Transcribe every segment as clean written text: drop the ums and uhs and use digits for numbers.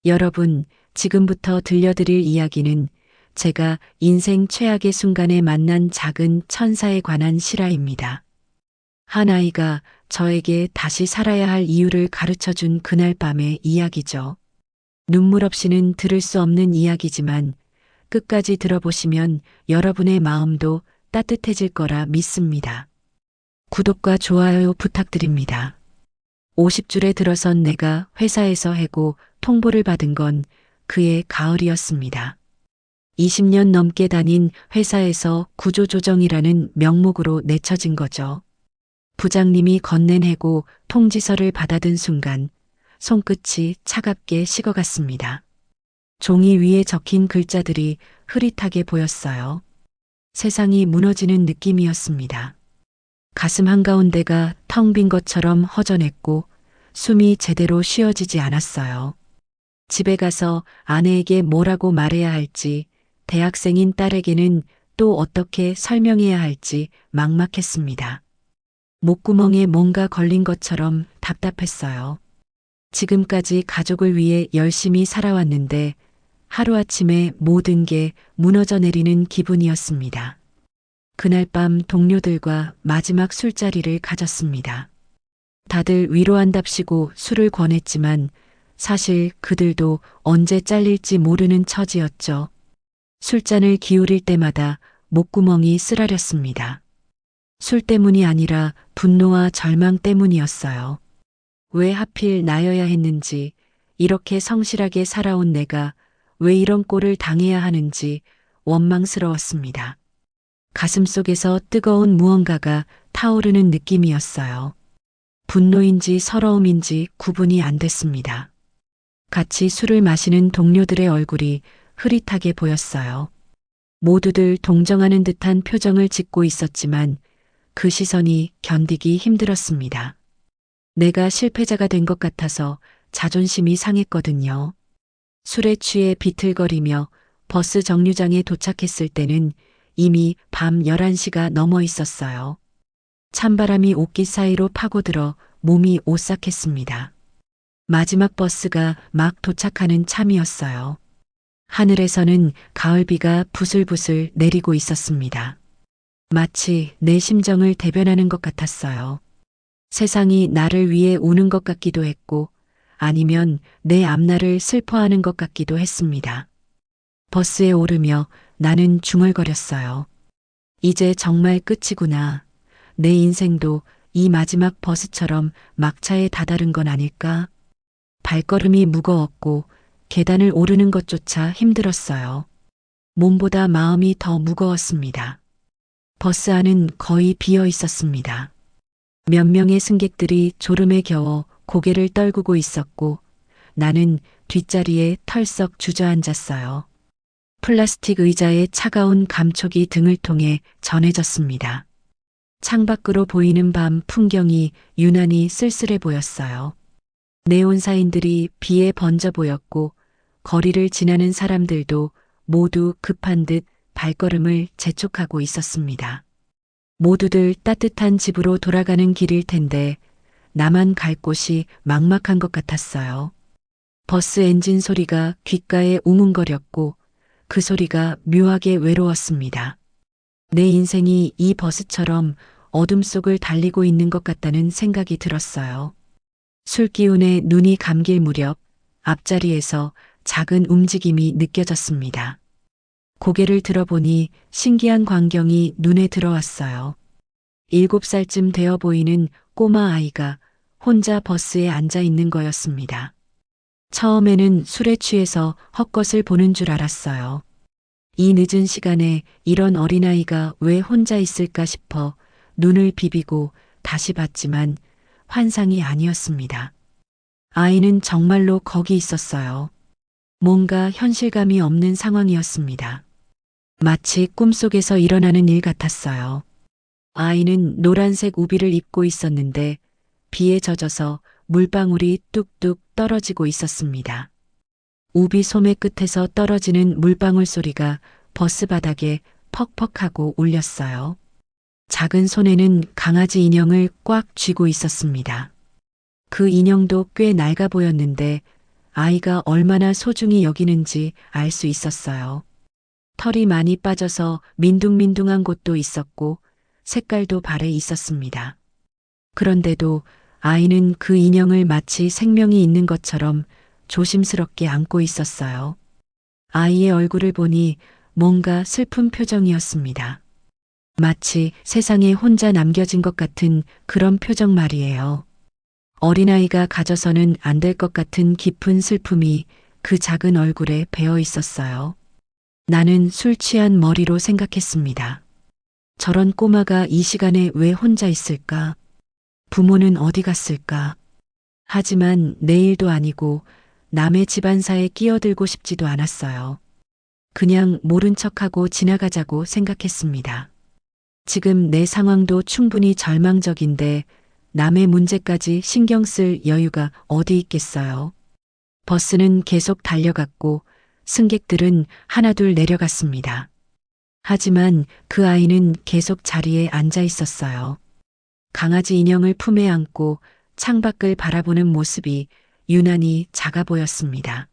여러분, 지금부터 들려드릴 이야기는 제가 인생 최악의 순간에 만난 작은 천사에 관한 실화입니다. 한 아이가 저에게 다시 살아야 할 이유를 가르쳐 준 그날 밤의 이야기죠. 눈물 없이는 들을 수 없는 이야기지만 끝까지 들어보시면 여러분의 마음도 따뜻해질 거라 믿습니다. 구독과 좋아요 부탁드립니다. 50줄에 들어선 내가 회사에서 해고 통보를 받은 건 그해 가을이었습니다. 20년 넘게 다닌 회사에서 구조조정이라는 명목으로 내쳐진 거죠. 부장님이 건넨 해고 통지서를 받아든 순간 손끝이 차갑게 식어갔습니다. 종이 위에 적힌 글자들이 흐릿하게 보였어요. 세상이 무너지는 느낌이었습니다. 가슴 한가운데가 텅 빈 것처럼 허전했고 숨이 제대로 쉬어지지 않았어요. 집에 가서 아내에게 뭐라고 말해야 할지, 대학생인 딸에게는 또 어떻게 설명해야 할지 막막했습니다. 목구멍에 뭔가 걸린 것처럼 답답했어요. 지금까지 가족을 위해 열심히 살아왔는데 하루아침에 모든 게 무너져 내리는 기분이었습니다. 그날 밤 동료들과 마지막 술자리를 가졌습니다. 다들 위로한답시고 술을 권했지만 사실 그들도 언제 잘릴지 모르는 처지였죠. 술잔을 기울일 때마다 목구멍이 쓰라렸습니다. 술 때문이 아니라 분노와 절망 때문이었어요. 왜 하필 나여야 했는지, 이렇게 성실하게 살아온 내가 왜 이런 꼴을 당해야 하는지 원망스러웠습니다. 가슴속에서 뜨거운 무언가가 타오르는 느낌이었어요. 분노인지 서러움인지 구분이 안 됐습니다. 같이 술을 마시는 동료들의 얼굴이 흐릿하게 보였어요. 모두들 동정하는 듯한 표정을 짓고 있었지만 그 시선이 견디기 힘들었습니다. 내가 실패자가 된 것 같아서 자존심이 상했거든요. 술에 취해 비틀거리며 버스 정류장에 도착했을 때는 이미 밤 11시가 넘어 있었어요. 찬바람이 옷깃 사이로 파고들어 몸이 오싹했습니다. 마지막 버스가 막 도착하는 참이었어요. 하늘에서는 가을비가 부슬부슬 내리고 있었습니다. 마치 내 심정을 대변하는 것 같았어요. 세상이 나를 위해 우는 것 같기도 했고 아니면 내 앞날을 슬퍼하는 것 같기도 했습니다. 버스에 오르며 나는 중얼거렸어요. 이제 정말 끝이구나. 내 인생도 이 마지막 버스처럼 막차에 다다른 건 아닐까? 발걸음이 무거웠고 계단을 오르는 것조차 힘들었어요. 몸보다 마음이 더 무거웠습니다. 버스 안은 거의 비어 있었습니다. 몇 명의 승객들이 졸음에 겨워 고개를 떨구고 있었고 나는 뒷자리에 털썩 주저앉았어요. 플라스틱 의자의 차가운 감촉이 등을 통해 전해졌습니다. 창밖으로 보이는 밤 풍경이 유난히 쓸쓸해 보였어요. 네온 사인들이 비에 번져 보였고 거리를 지나는 사람들도 모두 급한 듯 발걸음을 재촉하고 있었습니다. 모두들 따뜻한 집으로 돌아가는 길일 텐데 나만 갈 곳이 막막한 것 같았어요. 버스 엔진 소리가 귓가에 웅웅거렸고 그 소리가 묘하게 외로웠습니다. 내 인생이 이 버스처럼 어둠 속을 달리고 있는 것 같다는 생각이 들었어요. 술 기운에 눈이 감길 무렵 앞자리에서 작은 움직임이 느껴졌습니다. 고개를 들어보니 신기한 광경이 눈에 들어왔어요. 7살쯤 되어 보이는 꼬마 아이가 혼자 버스에 앉아 있는 거였습니다. 처음에는 술에 취해서 헛것을 보는 줄 알았어요. 이 늦은 시간에 이런 어린아이가 왜 혼자 있을까 싶어 눈을 비비고 다시 봤지만 환상이 아니었습니다. 아이는 정말로 거기 있었어요. 뭔가 현실감이 없는 상황이었습니다. 마치 꿈속에서 일어나는 일 같았어요. 아이는 노란색 우비를 입고 있었는데 비에 젖어서 물방울이 뚝뚝 떨어지고 있었습니다. 우비 소매 끝에서 떨어지는 물방울 소리가 버스 바닥에 퍽퍽하고 울렸어요. 작은 손에는 강아지 인형을 꽉 쥐고 있었습니다. 그 인형도 꽤 낡아 보였는데 아이가 얼마나 소중히 여기는지 알 수 있었어요. 털이 많이 빠져서 민둥민둥한 곳도 있었고 색깔도 발에 있었습니다. 그런데도 아이는 그 인형을 마치 생명이 있는 것처럼 조심스럽게 안고 있었어요. 아이의 얼굴을 보니 뭔가 슬픈 표정이었습니다. 마치 세상에 혼자 남겨진 것 같은 그런 표정 말이에요. 어린아이가 가져서는 안 될 것 같은 깊은 슬픔이 그 작은 얼굴에 배어 있었어요. 나는 술 취한 머리로 생각했습니다. 저런 꼬마가 이 시간에 왜 혼자 있을까? 부모는 어디 갔을까? 하지만 내 일도 아니고 남의 집안사에 끼어들고 싶지도 않았어요. 그냥 모른 척하고 지나가자고 생각했습니다. 지금 내 상황도 충분히 절망적인데 남의 문제까지 신경 쓸 여유가 어디 있겠어요. 버스는 계속 달려갔고 승객들은 하나둘 내려갔습니다. 하지만 그 아이는 계속 자리에 앉아 있었어요. 강아지 인형을 품에 안고 창밖을 바라보는 모습이 유난히 작아 보였습니다.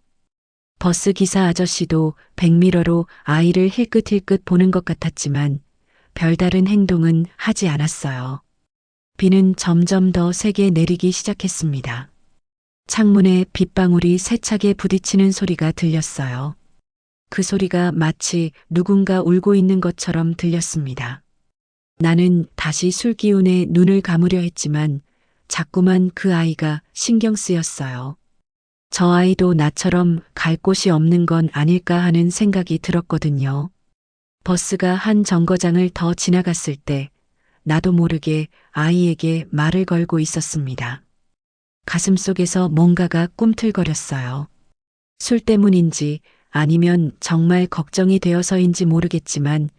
버스 기사 아저씨도 백미러로 아이를 힐끗힐끗 보는 것 같았지만 별다른 행동은 하지 않았어요. 비는 점점 더 세게 내리기 시작했습니다. 창문에 빗방울이 세차게 부딪히는 소리가 들렸어요. 그 소리가 마치 누군가 울고 있는 것처럼 들렸습니다. 나는 다시 술 기운에 눈을 감으려 했지만 자꾸만 그 아이가 신경 쓰였어요. 저 아이도 나처럼 갈 곳이 없는 건 아닐까 하는 생각이 들었거든요. 버스가 한 정거장을 더 지나갔을 때 나도 모르게 아이에게 말을 걸고 있었습니다. 가슴속에서 뭔가가 꿈틀거렸어요. 술 때문인지 아니면 정말 걱정이 되어서인지 모르겠지만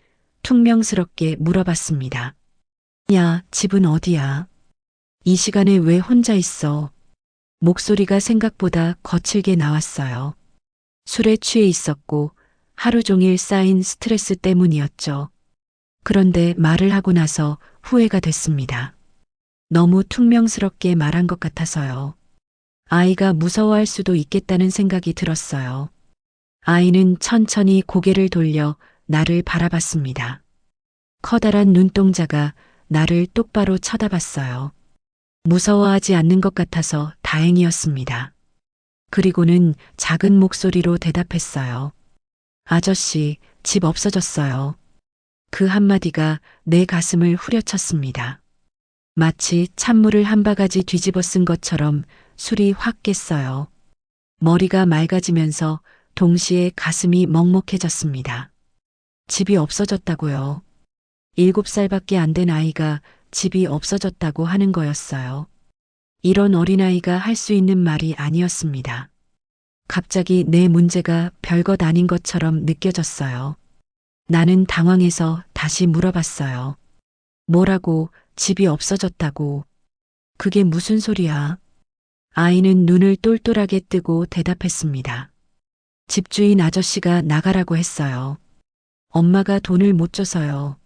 퉁명스럽게 물어봤습니다. 야, 집은 어디야? 이 시간에 왜 혼자 있어? 목소리가 생각보다 거칠게 나왔어요. 술에 취해 있었고 하루 종일 쌓인 스트레스 때문이었죠. 그런데 말을 하고 나서 후회가 됐습니다. 너무 퉁명스럽게 말한 것 같아서요. 아이가 무서워할 수도 있겠다는 생각이 들었어요. 아이는 천천히 고개를 돌려 나를 바라봤습니다. 커다란 눈동자가 나를 똑바로 쳐다봤어요. 무서워하지 않는 것 같아서 다행이었습니다. 그리고는 작은 목소리로 대답했어요. 아저씨, 집 없어졌어요. 그 한마디가 내 가슴을 후려쳤습니다. 마치 찬물을 한 바가지 뒤집어 쓴 것처럼 술이 확 깼어요. 머리가 맑아지면서 동시에 가슴이 먹먹해졌습니다. 집이 없어졌다고요. 7살밖에 안 된 아이가 집이 없어졌다고 하는 거였어요. 이런 어린아이가 할 수 있는 말이 아니었습니다. 갑자기 내 문제가 별것 아닌 것처럼 느껴졌어요. 나는 당황해서 다시 물어봤어요. 뭐라고 집이 없어졌다고? 그게 무슨 소리야? 아이는 눈을 똘똘하게 뜨고 대답했습니다. 집주인 아저씨가 나가라고 했어요. 엄마가 돈을 못 줘서요.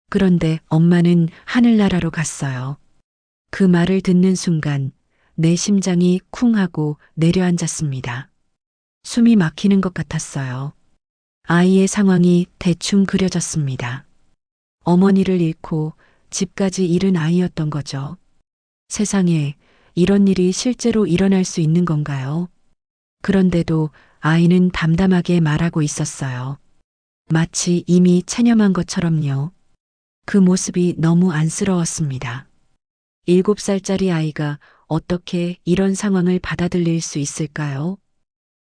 그런데 엄마는 하늘나라로 갔어요. 그 말을 듣는 순간 내 심장이 쿵 하고 내려앉았습니다. 숨이 막히는 것 같았어요. 아이의 상황이 대충 그려졌습니다. 어머니를 잃고 집까지 잃은 아이였던 거죠. 세상에 이런 일이 실제로 일어날 수 있는 건가요? 그런데도 아이는 담담하게 말하고 있었어요. 마치 이미 체념한 것처럼요. 그 모습이 너무 안쓰러웠습니다. 7살짜리 아이가 어떻게 이런 상황을 받아들일 수 있을까요?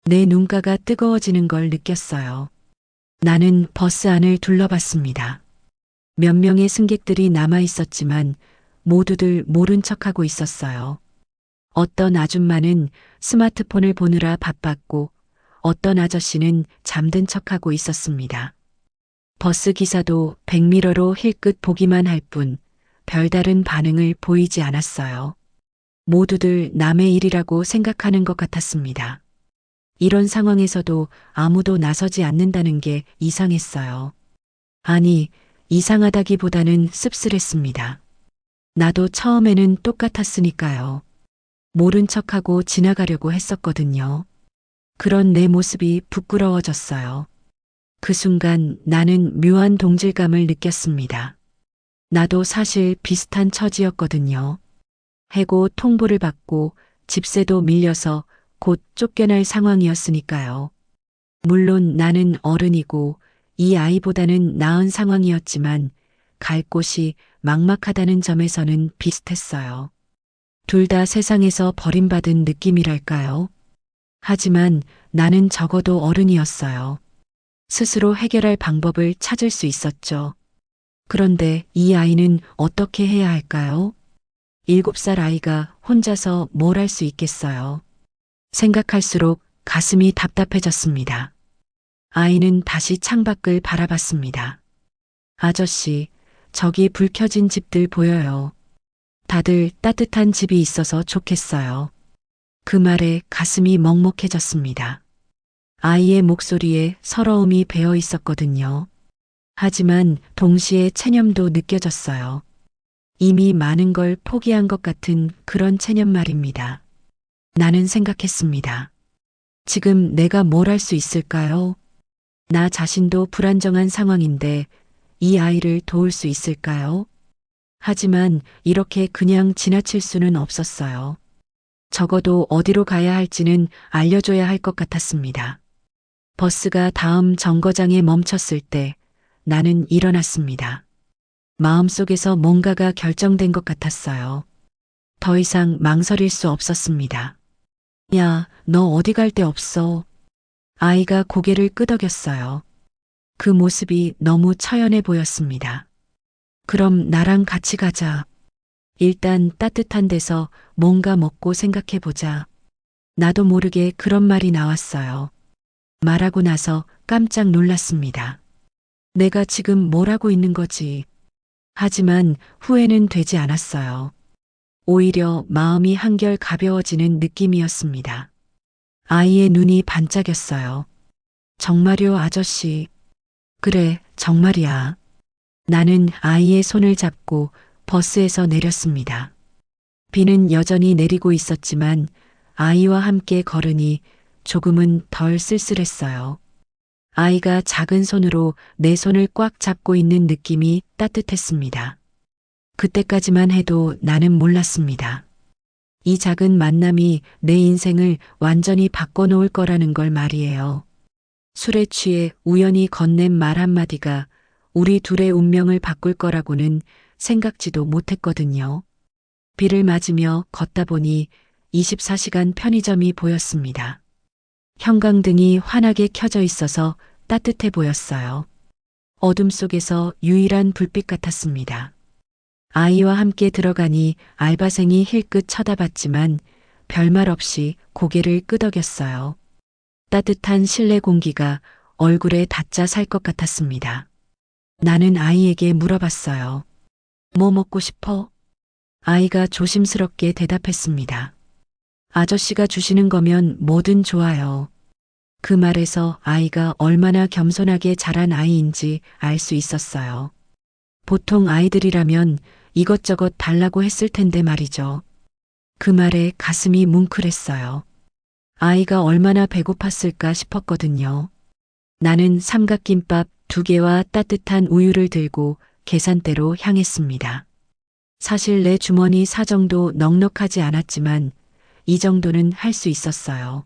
내 눈가가 뜨거워지는 걸 느꼈어요. 나는 버스 안을 둘러봤습니다. 몇 명의 승객들이 남아 있었지만 모두들 모른 척하고 있었어요. 어떤 아줌마는 스마트폰을 보느라 바빴고 어떤 아저씨는 잠든 척하고 있었습니다. 버스 기사도 백미러로 힐끗 보기만 할 뿐 별다른 반응을 보이지 않았어요. 모두들 남의 일이라고 생각하는 것 같았습니다. 이런 상황에서도 아무도 나서지 않는다는 게 이상했어요. 아니, 이상하다기보다는 씁쓸했습니다. 나도 처음에는 똑같았으니까요. 모른 척하고 지나가려고 했었거든요. 그런 내 모습이 부끄러워졌어요. 그 순간 나는 묘한 동질감을 느꼈습니다. 나도 사실 비슷한 처지였거든요. 해고 통보를 받고 집세도 밀려서 곧 쫓겨날 상황이었으니까요. 물론 나는 어른이고 이 아이보다는 나은 상황이었지만 갈 곳이 막막하다는 점에서는 비슷했어요. 둘 다 세상에서 버림받은 느낌이랄까요? 하지만 나는 적어도 어른이었어요. 스스로 해결할 방법을 찾을 수 있었죠. 그런데 이 아이는 어떻게 해야 할까요? 7살 아이가 혼자서 뭘 할 수 있겠어요? 생각할수록 가슴이 답답해졌습니다. 아이는 다시 창밖을 바라봤습니다. 아저씨, 저기 불 켜진 집들 보여요. 다들 따뜻한 집이 있어서 좋겠어요. 그 말에 가슴이 먹먹해졌습니다. 아이의 목소리에 서러움이 배어 있었거든요. 하지만 동시에 체념도 느껴졌어요. 이미 많은 걸 포기한 것 같은 그런 체념 말입니다. 나는 생각했습니다. 지금 내가 뭘 할 수 있을까요? 나 자신도 불안정한 상황인데 이 아이를 도울 수 있을까요? 하지만 이렇게 그냥 지나칠 수는 없었어요. 적어도 어디로 가야 할지는 알려줘야 할 것 같았습니다. 버스가 다음 정거장에 멈췄을 때 나는 일어났습니다. 마음속에서 뭔가가 결정된 것 같았어요. 더 이상 망설일 수 없었습니다. 야, 너 어디 갈 데 없어. 아이가 고개를 끄덕였어요. 그 모습이 너무 처연해 보였습니다. 그럼 나랑 같이 가자. 일단 따뜻한 데서 뭔가 먹고 생각해 보자. 나도 모르게 그런 말이 나왔어요. 말하고 나서 깜짝 놀랐습니다. 내가 지금 뭘 하고 있는 거지? 하지만 후회는 되지 않았어요. 오히려 마음이 한결 가벼워지는 느낌이었습니다. 아이의 눈이 반짝였어요. 정말요, 아저씨. 그래, 정말이야. 나는 아이의 손을 잡고 버스에서 내렸습니다. 비는 여전히 내리고 있었지만 아이와 함께 걸으니 조금은 덜 쓸쓸했어요. 아이가 작은 손으로 내 손을 꽉 잡고 있는 느낌이 따뜻했습니다. 그때까지만 해도 나는 몰랐습니다. 이 작은 만남이 내 인생을 완전히 바꿔놓을 거라는 걸 말이에요. 술에 취해 우연히 건넨 말 한마디가 우리 둘의 운명을 바꿀 거라고는 생각지도 못했거든요. 비를 맞으며 걷다 보니 24시간 편의점이 보였습니다. 형광등이 환하게 켜져 있어서 따뜻해 보였어요. 어둠 속에서 유일한 불빛 같았습니다. 아이와 함께 들어가니 알바생이 힐끗 쳐다봤지만 별말 없이 고개를 끄덕였어요. 따뜻한 실내 공기가 얼굴에 닿자 살 것 같았습니다. 나는 아이에게 물어봤어요. 뭐 먹고 싶어? 아이가 조심스럽게 대답했습니다. 아저씨가 주시는 거면 뭐든 좋아요. 그 말에서 아이가 얼마나 겸손하게 자란 아이인지 알 수 있었어요. 보통 아이들이라면 이것저것 달라고 했을 텐데 말이죠. 그 말에 가슴이 뭉클했어요. 아이가 얼마나 배고팠을까 싶었거든요. 나는 삼각김밥 2개와 따뜻한 우유를 들고 계산대로 향했습니다. 사실 내 주머니 사정도 넉넉하지 않았지만 이 정도는 할 수 있었어요.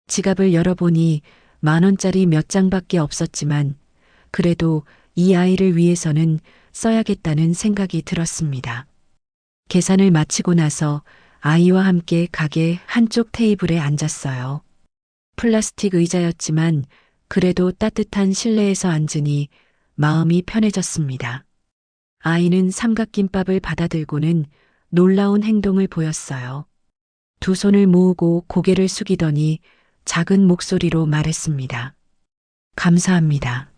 지갑을 열어보니 10,000원짜리 몇 장밖에 없었지만 그래도 이 아이를 위해서는 써야겠다는 생각이 들었습니다. 계산을 마치고 나서 아이와 함께 가게 한쪽 테이블에 앉았어요. 플라스틱 의자였지만 그래도 따뜻한 실내에서 앉으니 마음이 편해졌습니다. 아이는 삼각김밥을 받아들고는 놀라운 행동을 보였어요. 두 손을 모으고 고개를 숙이더니 작은 목소리로 말했습니다. 감사합니다.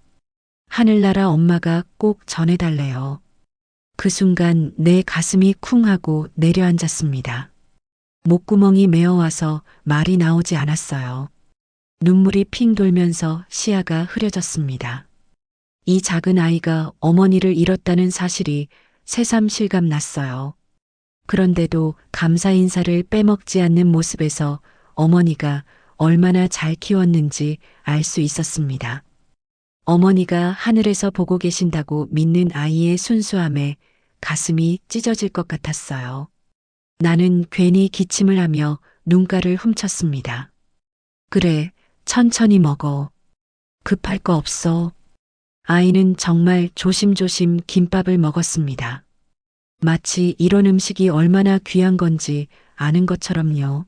하늘나라 엄마가 꼭 전해달래요. 그 순간 내 가슴이 쿵 하고 내려앉았습니다. 목구멍이 메어와서 말이 나오지 않았어요. 눈물이 핑 돌면서 시야가 흐려졌습니다. 이 작은 아이가 어머니를 잃었다는 사실이 새삼 실감 났어요. 그런데도 감사 인사를 빼먹지 않는 모습에서 어머니가 얼마나 잘 키웠는지 알 수 있었습니다. 어머니가 하늘에서 보고 계신다고 믿는 아이의 순수함에 가슴이 찢어질 것 같았어요. 나는 괜히 기침을 하며 눈가를 훔쳤습니다. 그래, 천천히 먹어. 급할 거 없어. 아이는 정말 조심조심 김밥을 먹었습니다. 마치 이런 음식이 얼마나 귀한 건지 아는 것처럼요.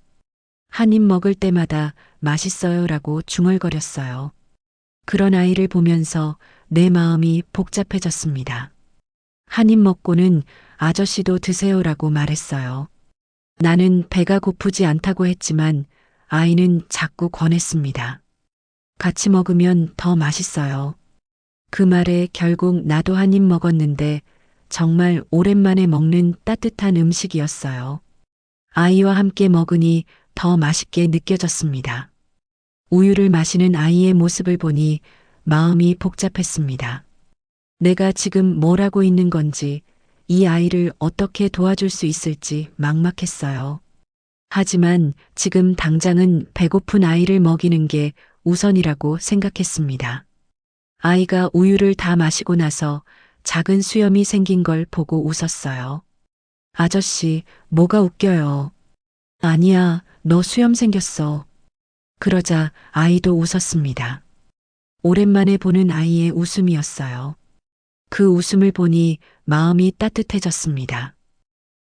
한 입 먹을 때마다 맛있어요라고 중얼거렸어요. 그런 아이를 보면서 내 마음이 복잡해졌습니다. 한 입 먹고는 아저씨도 드세요라고 말했어요. 나는 배가 고프지 않다고 했지만 아이는 자꾸 권했습니다. 같이 먹으면 더 맛있어요. 그 말에 결국 나도 한 입 먹었는데 정말 오랜만에 먹는 따뜻한 음식이었어요. 아이와 함께 먹으니 더 맛있게 느껴졌습니다. 우유를 마시는 아이의 모습을 보니 마음이 복잡했습니다. 내가 지금 뭘 하고 있는 건지, 이 아이를 어떻게 도와줄 수 있을지 막막했어요. 하지만 지금 당장은 배고픈 아이를 먹이는 게 우선이라고 생각했습니다. 아이가 우유를 다 마시고 나서 작은 수염이 생긴 걸 보고 웃었어요. 아저씨, 뭐가 웃겨요? 아니야, 너 수염 생겼어. 그러자 아이도 웃었습니다. 오랜만에 보는 아이의 웃음이었어요. 그 웃음을 보니 마음이 따뜻해졌습니다.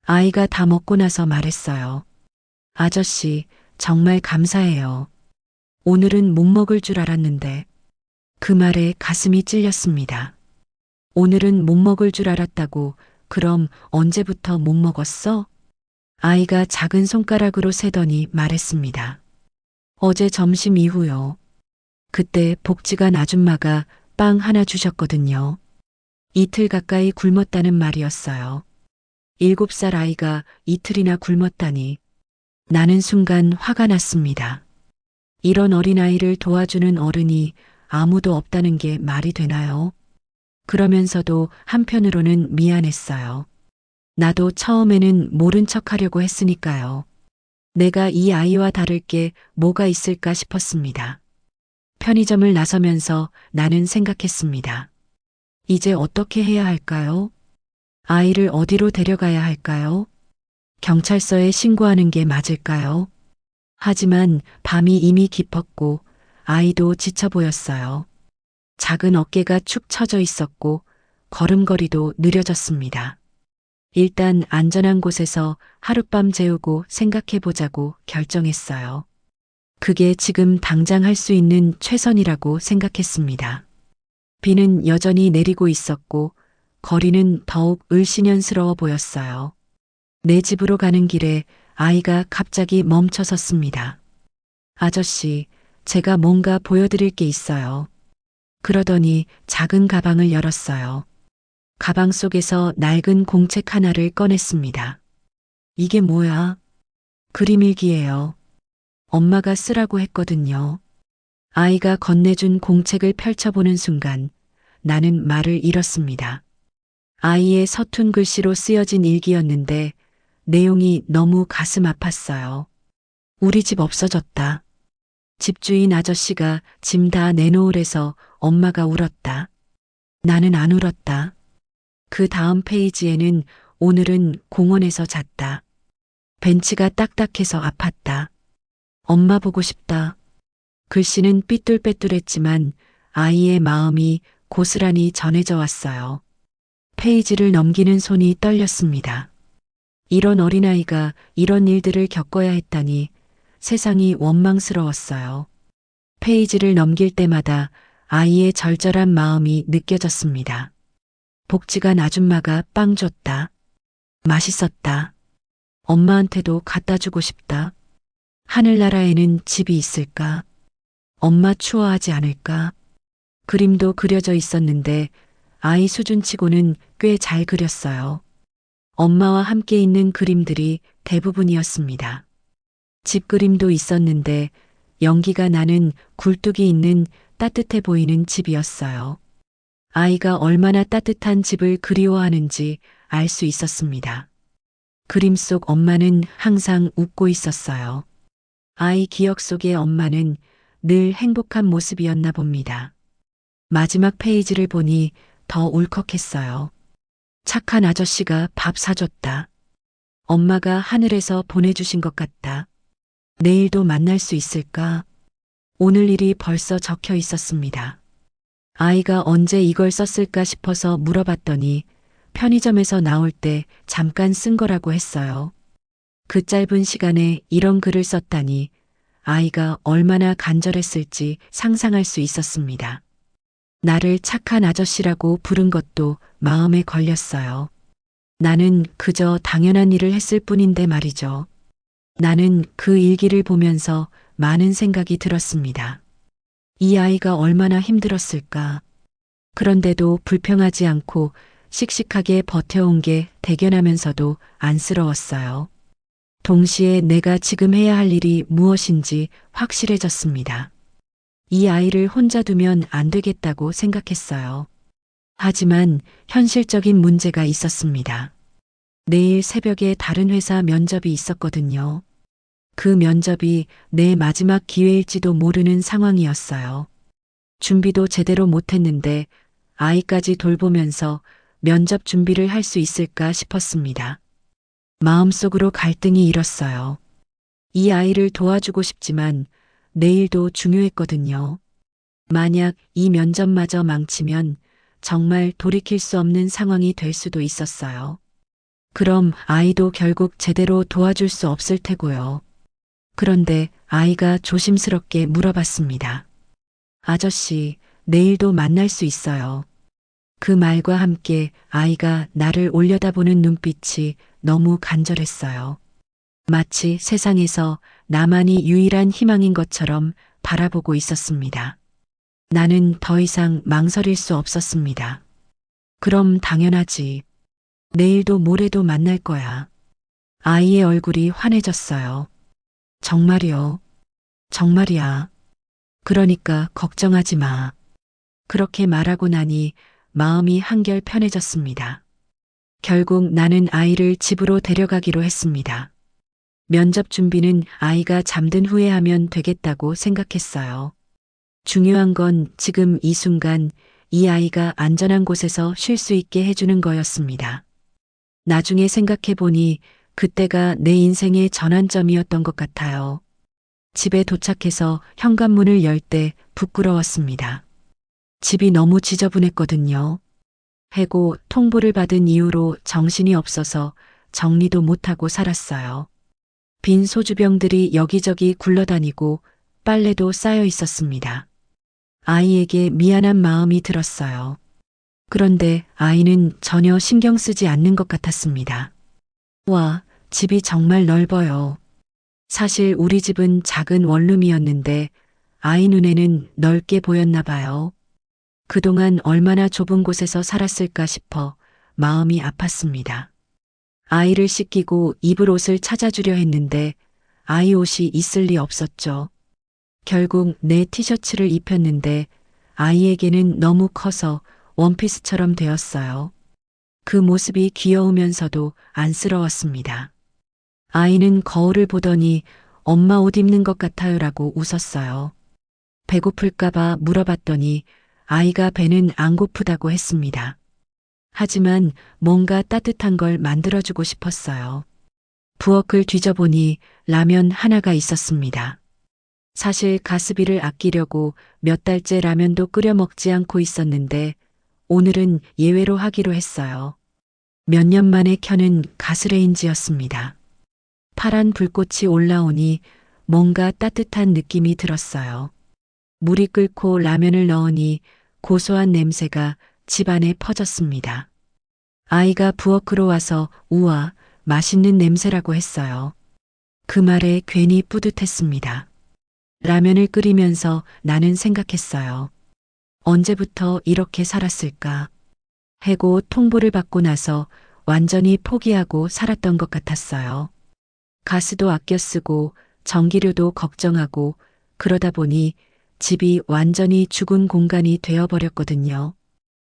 아이가 다 먹고 나서 말했어요. 아저씨, 정말 감사해요. 오늘은 못 먹을 줄 알았는데. 그 말에 가슴이 찔렸습니다. 오늘은 못 먹을 줄 알았다고, 그럼 언제부터 못 먹었어? 아이가 작은 손가락으로 세더니 말했습니다. 어제 점심 이후요. 그때 복지관 아줌마가 빵 하나 주셨거든요. 이틀 가까이 굶었다는 말이었어요. 7살 아이가 이틀이나 굶었다니. 나는 순간 화가 났습니다. 이런 어린아이를 도와주는 어른이 아무도 없다는 게 말이 되나요? 그러면서도 한편으로는 미안했어요. 나도 처음에는 모른 척 하려고 했으니까요. 내가 이 아이와 다를 게 뭐가 있을까 싶었습니다. 편의점을 나서면서 나는 생각했습니다. 이제 어떻게 해야 할까요? 아이를 어디로 데려가야 할까요? 경찰서에 신고하는 게 맞을까요? 하지만 밤이 이미 깊었고 아이도 지쳐 보였어요. 작은 어깨가 축 처져 있었고 걸음걸이도 느려졌습니다. 일단 안전한 곳에서 하룻밤 재우고 생각해 보자고 결정했어요. 그게 지금 당장 할 수 있는 최선이라고 생각했습니다. 비는 여전히 내리고 있었고 거리는 더욱 을씨년스러워 보였어요. 내 집으로 가는 길에 아이가 갑자기 멈춰 섰습니다. 아저씨, 제가 뭔가 보여드릴 게 있어요. 그러더니 작은 가방을 열었어요. 가방 속에서 낡은 공책 하나를 꺼냈습니다. 이게 뭐야? 그림 일기예요. 엄마가 쓰라고 했거든요. 아이가 건네준 공책을 펼쳐보는 순간 나는 말을 잃었습니다. 아이의 서툰 글씨로 쓰여진 일기였는데 내용이 너무 가슴 아팠어요. 우리 집 없어졌다. 집주인 아저씨가 짐 다 내놓으래서 엄마가 울었다. 나는 안 울었다. 그 다음 페이지에는 오늘은 공원에서 잤다. 벤치가 딱딱해서 아팠다. 엄마 보고 싶다. 글씨는 삐뚤빼뚤했지만 아이의 마음이 고스란히 전해져 왔어요. 페이지를 넘기는 손이 떨렸습니다. 이런 어린아이가 이런 일들을 겪어야 했다니 세상이 원망스러웠어요. 페이지를 넘길 때마다 아이의 절절한 마음이 느껴졌습니다. 복지관 아줌마가 빵 줬다. 맛있었다. 엄마한테도 갖다 주고 싶다. 하늘나라에는 집이 있을까? 엄마 추워하지 않을까? 그림도 그려져 있었는데 아이 수준치고는 꽤 잘 그렸어요. 엄마와 함께 있는 그림들이 대부분이었습니다. 집 그림도 있었는데 연기가 나는 굴뚝이 있는 따뜻해 보이는 집이었어요. 아이가 얼마나 따뜻한 집을 그리워하는지 알 수 있었습니다. 그림 속 엄마는 항상 웃고 있었어요. 아이 기억 속의 엄마는 늘 행복한 모습이었나 봅니다. 마지막 페이지를 보니 더 울컥했어요. 착한 아저씨가 밥 사줬다. 엄마가 하늘에서 보내주신 것 같다. 내일도 만날 수 있을까? 오늘 일이 벌써 적혀 있었습니다. 아이가 언제 이걸 썼을까 싶어서 물어봤더니 편의점에서 나올 때 잠깐 쓴 거라고 했어요. 그 짧은 시간에 이런 글을 썼다니 아이가 얼마나 간절했을지 상상할 수 있었습니다. 나를 착한 아저씨라고 부른 것도 마음에 걸렸어요. 나는 그저 당연한 일을 했을 뿐인데 말이죠. 나는 그 일기를 보면서 많은 생각이 들었습니다. 이 아이가 얼마나 힘들었을까. 그런데도 불평하지 않고 씩씩하게 버텨온 게 대견하면서도 안쓰러웠어요. 동시에 내가 지금 해야 할 일이 무엇인지 확실해졌습니다. 이 아이를 혼자 두면 안 되겠다고 생각했어요. 하지만 현실적인 문제가 있었습니다. 내일 새벽에 다른 회사 면접이 있었거든요. 그 면접이 내 마지막 기회일지도 모르는 상황이었어요. 준비도 제대로 못했는데 아이까지 돌보면서 면접 준비를 할 수 있을까 싶었습니다. 마음속으로 갈등이 일었어요. 이 아이를 도와주고 싶지만 내일도 중요했거든요. 만약 이 면접마저 망치면 정말 돌이킬 수 없는 상황이 될 수도 있었어요. 그럼 아이도 결국 제대로 도와줄 수 없을 테고요. 그런데 아이가 조심스럽게 물어봤습니다. 아저씨, 내일도 만날 수 있어요. 그 말과 함께 아이가 나를 올려다보는 눈빛이 너무 간절했어요. 마치 세상에서 나만이 유일한 희망인 것처럼 바라보고 있었습니다. 나는 더 이상 망설일 수 없었습니다. 그럼 당연하지. 내일도 모레도 만날 거야. 아이의 얼굴이 환해졌어요. 정말이요. 정말이야. 그러니까 걱정하지 마. 그렇게 말하고 나니 마음이 한결 편해졌습니다. 결국 나는 아이를 집으로 데려가기로 했습니다. 면접 준비는 아이가 잠든 후에 하면 되겠다고 생각했어요. 중요한 건 지금 이 순간 이 아이가 안전한 곳에서 쉴 수 있게 해주는 거였습니다. 나중에 생각해 보니 그때가 내 인생의 전환점이었던 것 같아요. 집에 도착해서 현관문을 열 때 부끄러웠습니다. 집이 너무 지저분했거든요. 해고 통보를 받은 이후로 정신이 없어서 정리도 못하고 살았어요. 빈 소주병들이 여기저기 굴러다니고 빨래도 쌓여 있었습니다. 아이에게 미안한 마음이 들었어요. 그런데 아이는 전혀 신경 쓰지 않는 것 같았습니다. 와, 집이 정말 넓어요. 사실 우리 집은 작은 원룸이었는데 아이 눈에는 넓게 보였나 봐요. 그동안 얼마나 좁은 곳에서 살았을까 싶어 마음이 아팠습니다. 아이를 씻기고 입을 옷을 찾아주려 했는데 아이 옷이 있을 리 없었죠. 결국 내 티셔츠를 입혔는데 아이에게는 너무 커서 원피스처럼 되었어요. 그 모습이 귀여우면서도 안쓰러웠습니다. 아이는 거울을 보더니 엄마 옷 입는 것 같아요라고 웃었어요. 배고플까봐 물어봤더니 아이가 배는 안 고프다고 했습니다. 하지만 뭔가 따뜻한 걸 만들어주고 싶었어요. 부엌을 뒤져보니 라면 하나가 있었습니다. 사실 가스비를 아끼려고 몇 달째 라면도 끓여 먹지 않고 있었는데 오늘은 예외로 하기로 했어요. 몇 년 만에 켜는 가스레인지였습니다. 파란 불꽃이 올라오니 뭔가 따뜻한 느낌이 들었어요. 물이 끓고 라면을 넣으니 고소한 냄새가 집안에 퍼졌습니다. 아이가 부엌으로 와서 우와, 맛있는 냄새라고 했어요. 그 말에 괜히 뿌듯했습니다. 라면을 끓이면서 나는 생각했어요. 언제부터 이렇게 살았을까? 해고 통보를 받고 나서 완전히 포기하고 살았던 것 같았어요. 가스도 아껴 쓰고 전기료도 걱정하고 그러다 보니 집이 완전히 죽은 공간이 되어버렸거든요.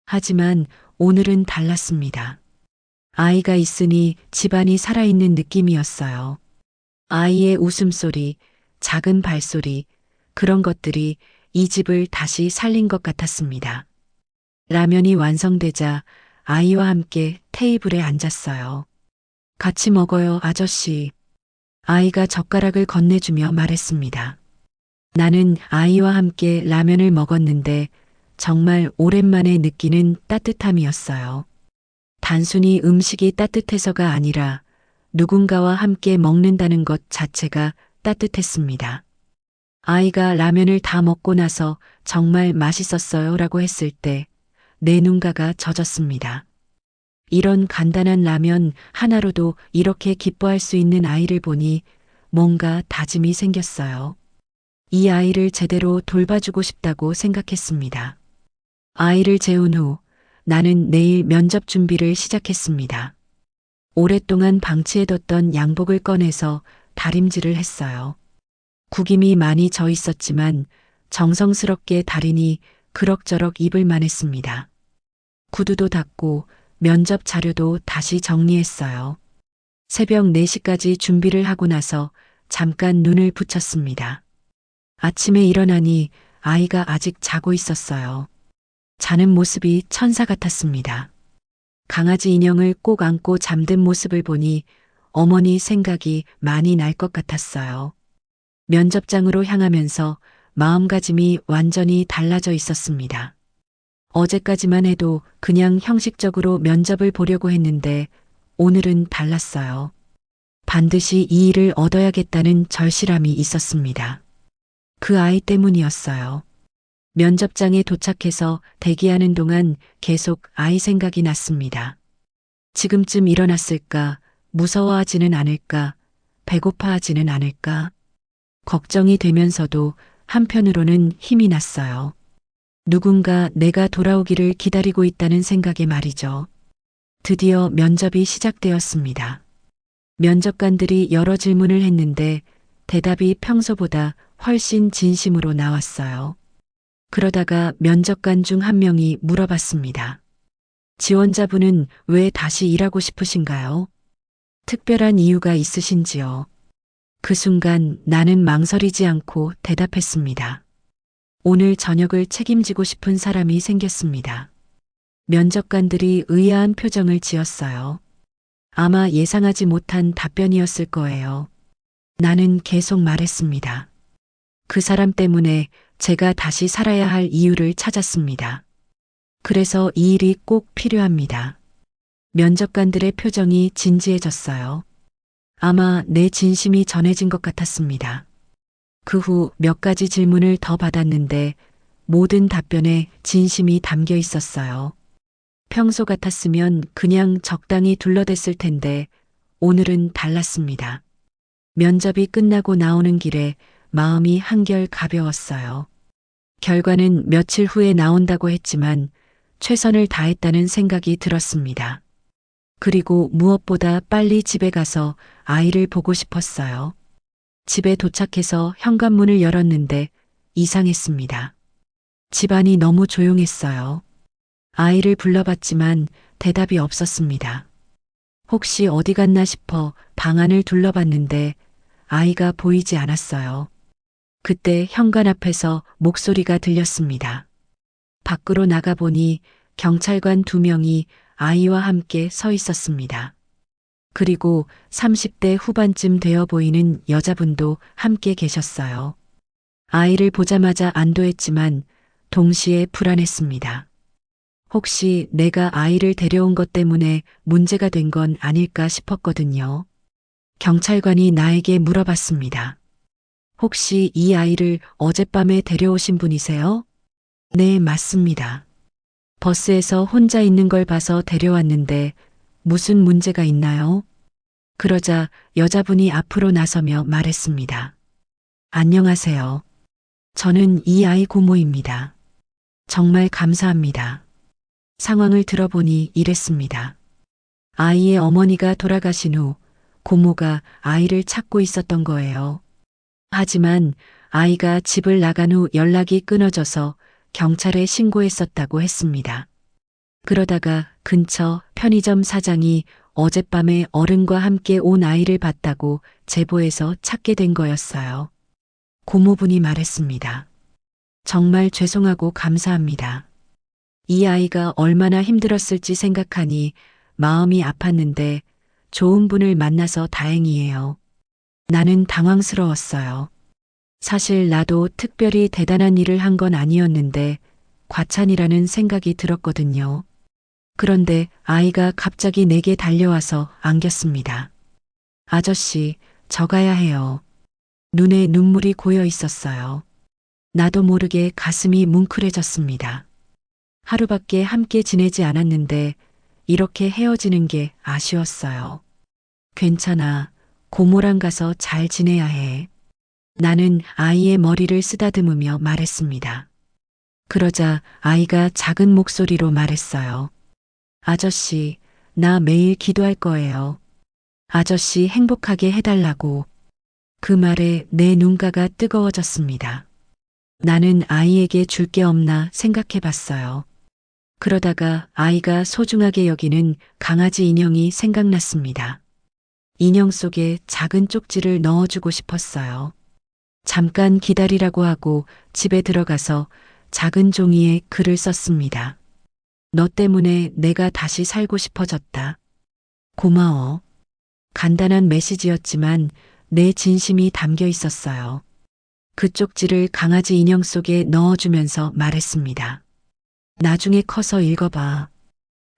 하지만 오늘은 달랐습니다. 아이가 있으니 집안이 살아있는 느낌이었어요. 아이의 웃음소리, 작은 발소리, 그런 것들이 이 집을 다시 살린 것 같았습니다. 라면이 완성되자 아이와 함께 테이블에 앉았어요. 같이 먹어요, 아저씨. 아이가 젓가락을 건네주며 말했습니다. 나는 아이와 함께 라면을 먹었는데 정말 오랜만에 느끼는 따뜻함이었어요. 단순히 음식이 따뜻해서가 아니라 누군가와 함께 먹는다는 것 자체가 따뜻했습니다. 아이가 라면을 다 먹고 나서 정말 맛있었어요 라고 했을 때 내 눈가가 젖었습니다. 이런 간단한 라면 하나로도 이렇게 기뻐할 수 있는 아이를 보니 뭔가 다짐이 생겼어요. 이 아이를 제대로 돌봐주고 싶다고 생각했습니다. 아이를 재운 후 나는 내일 면접 준비를 시작했습니다. 오랫동안 방치해뒀던 양복을 꺼내서 다림질을 했어요. 구김이 많이 져 있었지만 정성스럽게 다리니 그럭저럭 입을 만했습니다. 구두도 닦고 면접 자료도 다시 정리했어요. 새벽 4시까지 준비를 하고 나서 잠깐 눈을 붙였습니다. 아침에 일어나니 아이가 아직 자고 있었어요. 자는 모습이 천사 같았습니다. 강아지 인형을 꼭 안고 잠든 모습을 보니 어머니 생각이 많이 날 것 같았어요. 면접장으로 향하면서 마음가짐이 완전히 달라져 있었습니다. 어제까지만 해도 그냥 형식적으로 면접을 보려고 했는데 오늘은 달랐어요. 반드시 이 일을 얻어야겠다는 절실함이 있었습니다. 그 아이 때문이었어요. 면접장에 도착해서 대기하는 동안 계속 아이 생각이 났습니다. 지금쯤 일어났을까? 무서워하지는 않을까? 배고파하지는 않을까? 걱정이 되면서도 한편으로는 힘이 났어요. 누군가 내가 돌아오기를 기다리고 있다는 생각에 말이죠. 드디어 면접이 시작되었습니다. 면접관들이 여러 질문을 했는데 대답이 평소보다 훨씬 진심으로 나왔어요. 그러다가 면접관 중 한 명이 물어봤습니다. 지원자분은 왜 다시 일하고 싶으신가요? 특별한 이유가 있으신지요? 그 순간 나는 망설이지 않고 대답했습니다. 오늘 저녁을 책임지고 싶은 사람이 생겼습니다. 면접관들이 의아한 표정을 지었어요. 아마 예상하지 못한 답변이었을 거예요. 나는 계속 말했습니다. 그 사람 때문에 제가 다시 살아야 할 이유를 찾았습니다. 그래서 이 일이 꼭 필요합니다. 면접관들의 표정이 진지해졌어요. 아마 내 진심이 전해진 것 같았습니다. 그 후 몇 가지 질문을 더 받았는데 모든 답변에 진심이 담겨 있었어요. 평소 같았으면 그냥 적당히 둘러댔을 텐데 오늘은 달랐습니다. 면접이 끝나고 나오는 길에 마음이 한결 가벼웠어요. 결과는 며칠 후에 나온다고 했지만 최선을 다했다는 생각이 들었습니다. 그리고 무엇보다 빨리 집에 가서 아이를 보고 싶었어요. 집에 도착해서 현관문을 열었는데 이상했습니다. 집안이 너무 조용했어요. 아이를 불러봤지만 대답이 없었습니다. 혹시 어디 갔나 싶어 방 안을 둘러봤는데 아이가 보이지 않았어요. 그때 현관 앞에서 목소리가 들렸습니다. 밖으로 나가보니 경찰관 2명이 아이와 함께 서 있었습니다. 그리고 30대 후반쯤 되어 보이는 여자분도 함께 계셨어요. 아이를 보자마자 안도했지만 동시에 불안했습니다. 혹시 내가 아이를 데려온 것 때문에 문제가 된 건 아닐까 싶었거든요. 경찰관이 나에게 물어봤습니다. 혹시 이 아이를 어젯밤에 데려오신 분이세요? 네, 맞습니다. 버스에서 혼자 있는 걸 봐서 데려왔는데 무슨 문제가 있나요? 그러자 여자분이 앞으로 나서며 말했습니다. 안녕하세요. 저는 이 아이 고모입니다. 정말 감사합니다. 상황을 들어보니 이랬습니다. 아이의 어머니가 돌아가신 후 고모가 아이를 찾고 있었던 거예요. 하지만 아이가 집을 나간 후 연락이 끊어져서 경찰에 신고했었다고 했습니다. 그러다가 근처 편의점 사장이 어젯밤에 어른과 함께 온 아이를 봤다고 제보해서 찾게 된 거였어요. 고모분이 말했습니다. 정말 죄송하고 감사합니다. 이 아이가 얼마나 힘들었을지 생각하니 마음이 아팠는데 좋은 분을 만나서 다행이에요. 나는 당황스러웠어요. 사실 나도 특별히 대단한 일을 한 건 아니었는데 과찬이라는 생각이 들었거든요. 그런데 아이가 갑자기 내게 달려와서 안겼습니다. 아저씨, 저 가야 해요. 눈에 눈물이 고여 있었어요. 나도 모르게 가슴이 뭉클해졌습니다. 하루밖에 함께 지내지 않았는데 이렇게 헤어지는 게 아쉬웠어요. 괜찮아. 고모랑 가서 잘 지내야 해. 나는 아이의 머리를 쓰다듬으며 말했습니다. 그러자 아이가 작은 목소리로 말했어요. 아저씨, 나 매일 기도할 거예요. 아저씨 행복하게 해달라고. 그 말에 내 눈가가 뜨거워졌습니다. 나는 아이에게 줄 게 없나 생각해 봤어요. 그러다가 아이가 소중하게 여기는 강아지 인형이 생각났습니다. 인형 속에 작은 쪽지를 넣어주고 싶었어요. 잠깐 기다리라고 하고 집에 들어가서 작은 종이에 글을 썼습니다. 너 때문에 내가 다시 살고 싶어졌다. 고마워. 간단한 메시지였지만 내 진심이 담겨 있었어요. 그 쪽지를 강아지 인형 속에 넣어주면서 말했습니다. 나중에 커서 읽어봐.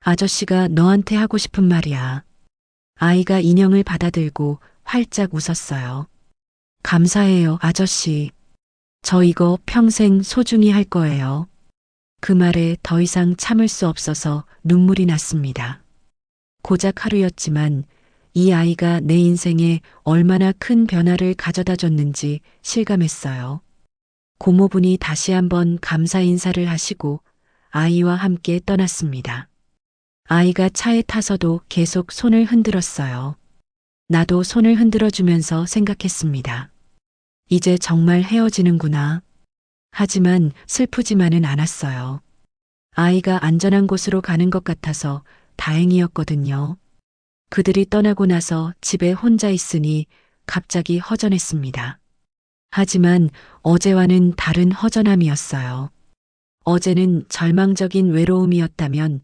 아저씨가 너한테 하고 싶은 말이야. 아이가 인형을 받아들고 활짝 웃었어요. 감사해요, 아저씨. 저 이거 평생 소중히 할 거예요. 그 말에 더 이상 참을 수 없어서 눈물이 났습니다. 고작 하루였지만 이 아이가 내 인생에 얼마나 큰 변화를 가져다 줬는지 실감했어요. 고모분이 다시 한번 감사 인사를 하시고 아이와 함께 떠났습니다. 아이가 차에 타서도 계속 손을 흔들었어요. 나도 손을 흔들어주면서 생각했습니다. 이제 정말 헤어지는구나. 하지만 슬프지만은 않았어요. 아이가 안전한 곳으로 가는 것 같아서 다행이었거든요. 그들이 떠나고 나서 집에 혼자 있으니 갑자기 허전했습니다. 하지만 어제와는 다른 허전함이었어요. 어제는 절망적인 외로움이었다면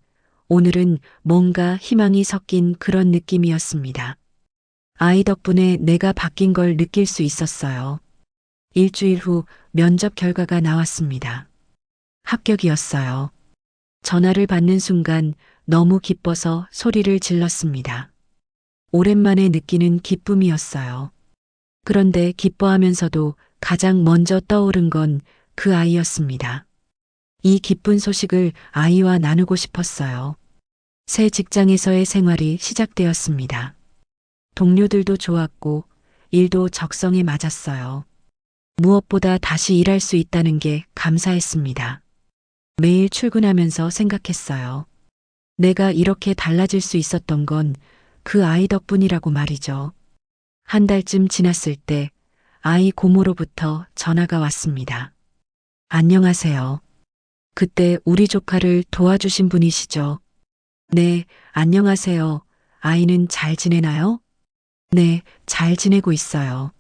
오늘은 뭔가 희망이 섞인 그런 느낌이었습니다. 아이 덕분에 내가 바뀐 걸 느낄 수 있었어요. 일주일 후 면접 결과가 나왔습니다. 합격이었어요. 전화를 받는 순간 너무 기뻐서 소리를 질렀습니다. 오랜만에 느끼는 기쁨이었어요. 그런데 기뻐하면서도 가장 먼저 떠오른 건 그 아이였습니다. 이 기쁜 소식을 아이와 나누고 싶었어요. 새 직장에서의 생활이 시작되었습니다. 동료들도 좋았고 일도 적성에 맞았어요. 무엇보다 다시 일할 수 있다는 게 감사했습니다. 매일 출근하면서 생각했어요. 내가 이렇게 달라질 수 있었던 건 그 아이 덕분이라고 말이죠. 한 달쯤 지났을 때 아이 고모로부터 전화가 왔습니다. 안녕하세요. 그때 우리 조카를 도와주신 분이시죠? 네, 안녕하세요. 아이는 잘 지내나요? 네, 잘 지내고 있어요.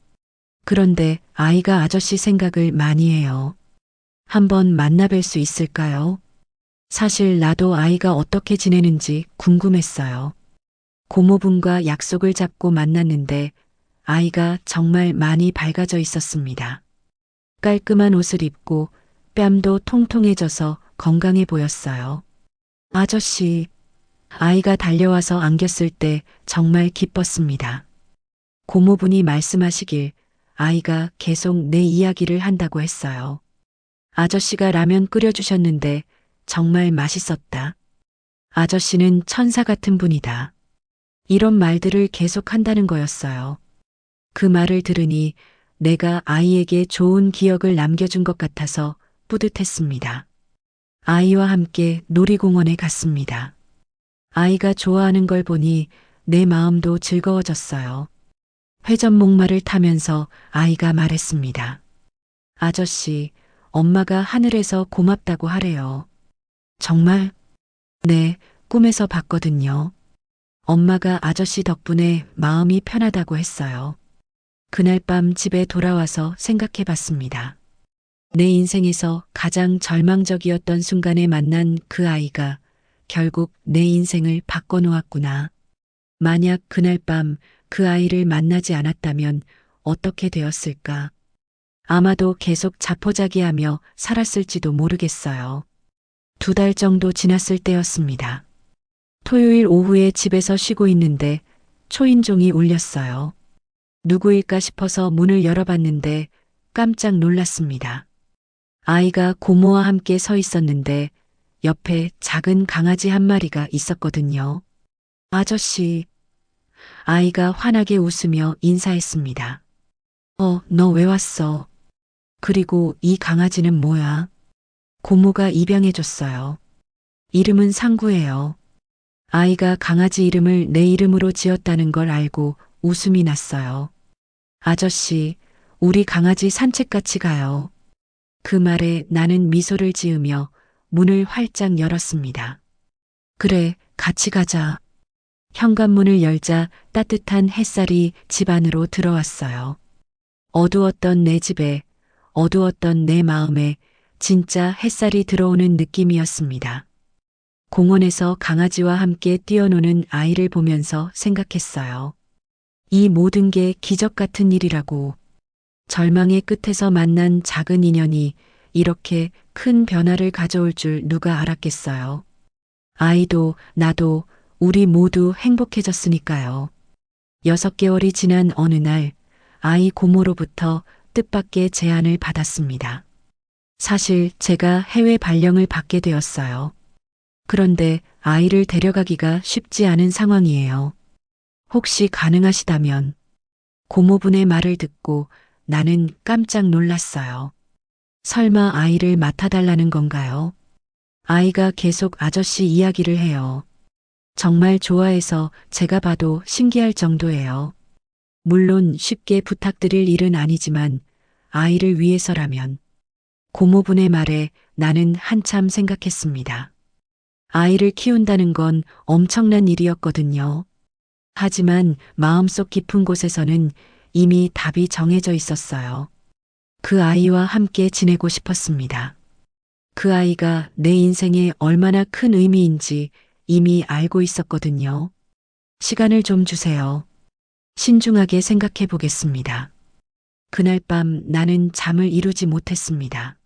그런데 아이가 아저씨 생각을 많이 해요. 한번 만나뵐 수 있을까요? 사실 나도 아이가 어떻게 지내는지 궁금했어요. 고모분과 약속을 잡고 만났는데 아이가 정말 많이 밝아져 있었습니다. 깔끔한 옷을 입고 뺨도 통통해져서 건강해 보였어요. 아저씨, 아이가 달려와서 안겼을 때 정말 기뻤습니다. 고모분이 말씀하시길 아이가 계속 내 이야기를 한다고 했어요. 아저씨가 라면 끓여주셨는데 정말 맛있었다. 아저씨는 천사 같은 분이다. 이런 말들을 계속 한다는 거였어요. 그 말을 들으니 내가 아이에게 좋은 기억을 남겨준 것 같아서 뿌듯했습니다. 아이와 함께 놀이공원에 갔습니다. 아이가 좋아하는 걸 보니 내 마음도 즐거워졌어요. 회전 목마를 타면서 아이가 말했습니다. 아저씨, 엄마가 하늘에서 고맙다고 하래요. 정말? 네, 꿈에서 봤거든요. 엄마가 아저씨 덕분에 마음이 편하다고 했어요. 그날 밤 집에 돌아와서 생각해 봤습니다. 내 인생에서 가장 절망적이었던 순간에 만난 그 아이가 결국 내 인생을 바꿔놓았구나. 만약 그날 밤 그 아이를 만나지 않았다면 어떻게 되었을까? 아마도 계속 자포자기하며 살았을지도 모르겠어요. 2달 정도 지났을 때였습니다. 토요일 오후에 집에서 쉬고 있는데 초인종이 울렸어요. 누구일까 싶어서 문을 열어봤는데 깜짝 놀랐습니다. 아이가 고모와 함께 서 있었는데 옆에 작은 강아지 한 마리가 있었거든요. 아저씨. 아이가 환하게 웃으며 인사했습니다. 너 왜 왔어? 그리고 이 강아지는 뭐야? 고모가 입양해줬어요. 이름은 상구예요. 아이가 강아지 이름을 내 이름으로 지었다는 걸 알고 웃음이 났어요. 아저씨, 우리 강아지 산책 같이 가요. 그 말에 나는 미소를 지으며 문을 활짝 열었습니다. 그래, 같이 가자. 현관문을 열자 따뜻한 햇살이 집 안으로 들어왔어요. 어두웠던 내 집에, 어두웠던 내 마음에 진짜 햇살이 들어오는 느낌이었습니다. 공원에서 강아지와 함께 뛰어노는 아이를 보면서 생각했어요. 이 모든 게 기적 같은 일이라고. 절망의 끝에서 만난 작은 인연이 이렇게 큰 변화를 가져올 줄 누가 알았겠어요. 아이도 나도 우리 모두 행복해졌으니까요. 6개월이 지난 어느 날 아이 고모로부터 뜻밖의 제안을 받았습니다. 사실 제가 해외 발령을 받게 되었어요. 그런데 아이를 데려가기가 쉽지 않은 상황이에요. 혹시 가능하시다면 고모분의 말을 듣고 나는 깜짝 놀랐어요. 설마 아이를 맡아달라는 건가요? 아이가 계속 아저씨 이야기를 해요. 정말 좋아해서 제가 봐도 신기할 정도예요. 물론 쉽게 부탁드릴 일은 아니지만 아이를 위해서라면. 고모분의 말에 나는 한참 생각했습니다. 아이를 키운다는 건 엄청난 일이었거든요. 하지만 마음속 깊은 곳에서는 이미 답이 정해져 있었어요. 그 아이와 함께 지내고 싶었습니다. 그 아이가 내 인생에 얼마나 큰 의미인지 이미 알고 있었거든요. 시간을 좀 주세요. 신중하게 생각해 보겠습니다. 그날 밤 나는 잠을 이루지 못했습니다.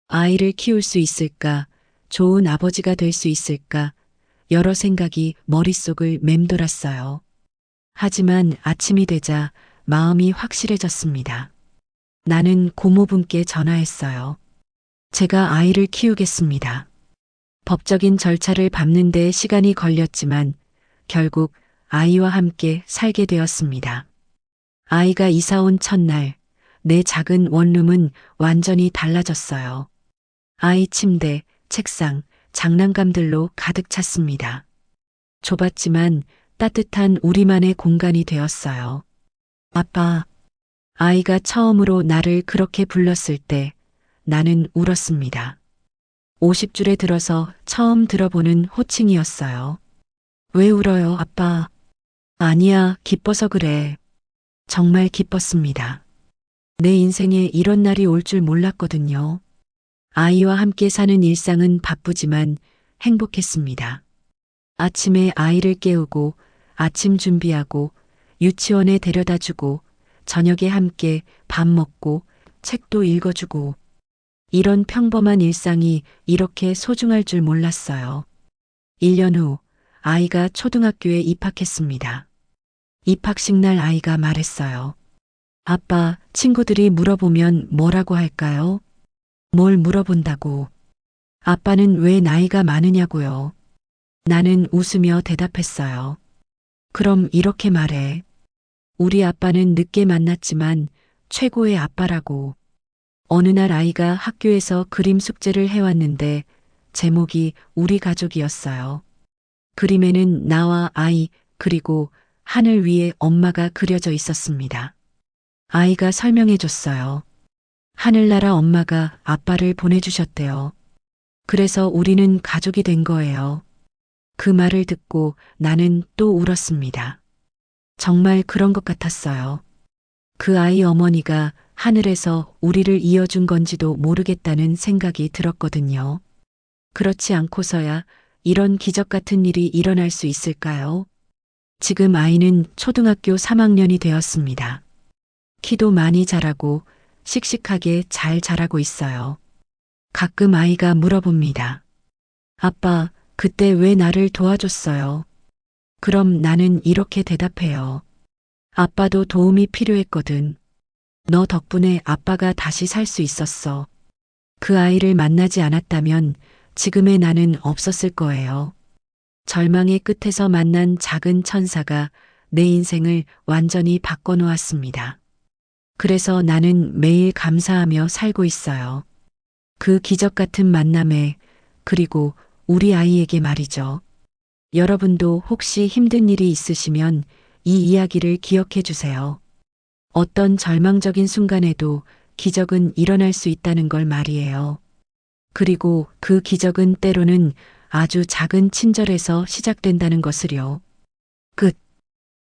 아이를 키울 수 있을까? 좋은 아버지가 될 수 있을까? 여러 생각이 머릿속을 맴돌았어요. 하지만 아침이 되자 마음이 확실해졌습니다. 나는 고모분께 전화했어요. 제가 아이를 키우겠습니다. 법적인 절차를 밟는 데 시간이 걸렸지만 결국 아이와 함께 살게 되었습니다. 아이가 이사 온 첫날 내 작은 원룸은 완전히 달라졌어요. 아이 침대, 책상, 장난감들로 가득 찼습니다. 좁았지만 따뜻한 우리만의 공간이 되었어요. 아빠, 아이가 처음으로 나를 그렇게 불렀을 때 나는 울었습니다. 50줄에 들어서 처음 들어보는 호칭이었어요. 왜 울어요, 아빠? 아니야, 기뻐서 그래. 정말 기뻤습니다. 내 인생에 이런 날이 올 줄 몰랐거든요. 아이와 함께 사는 일상은 바쁘지만 행복했습니다. 아침에 아이를 깨우고 아침 준비하고 유치원에 데려다 주고 저녁에 함께 밥 먹고 책도 읽어주고 이런 평범한 일상이 이렇게 소중할 줄 몰랐어요. 1년 후 아이가 초등학교에 입학했습니다. 입학식 날 아이가 말했어요. 아빠, 친구들이 물어보면 뭐라고 할까요? 뭘 물어본다고? 아빠는 왜 나이가 많으냐고요? 나는 웃으며 대답했어요. 그럼 이렇게 말해. 우리 아빠는 늦게 만났지만 최고의 아빠라고. 어느 날 아이가 학교에서 그림 숙제를 해왔는데 제목이 우리 가족이었어요. 그림에는 나와 아이 그리고 하늘 위에 엄마가 그려져 있었습니다. 아이가 설명해 줬어요. 하늘나라 엄마가 아빠를 보내주셨대요. 그래서 우리는 가족이 된 거예요. 그 말을 듣고 나는 또 울었습니다. 정말 그런 것 같았어요. 그 아이 어머니가 하늘에서 우리를 이어준 건지도 모르겠다는 생각이 들었거든요. 그렇지 않고서야 이런 기적 같은 일이 일어날 수 있을까요? 지금 아이는 초등학교 3학년이 되었습니다. 키도 많이 자라고 씩씩하게 잘 자라고 있어요. 가끔 아이가 물어봅니다. 아빠, 그때 왜 나를 도와줬어요? 그럼 나는 이렇게 대답해요. 아빠도 도움이 필요했거든. 너 덕분에 아빠가 다시 살 수 있었어. 그 아이를 만나지 않았다면 지금의 나는 없었을 거예요. 절망의 끝에서 만난 작은 천사가 내 인생을 완전히 바꿔놓았습니다. 그래서 나는 매일 감사하며 살고 있어요. 그 기적 같은 만남에, 그리고 우리 아이에게 말이죠. 여러분도 혹시 힘든 일이 있으시면 이 이야기를 기억해 주세요. 어떤 절망적인 순간에도 기적은 일어날 수 있다는 걸 말이에요. 그리고 그 기적은 때로는 아주 작은 친절에서 시작된다는 것을요.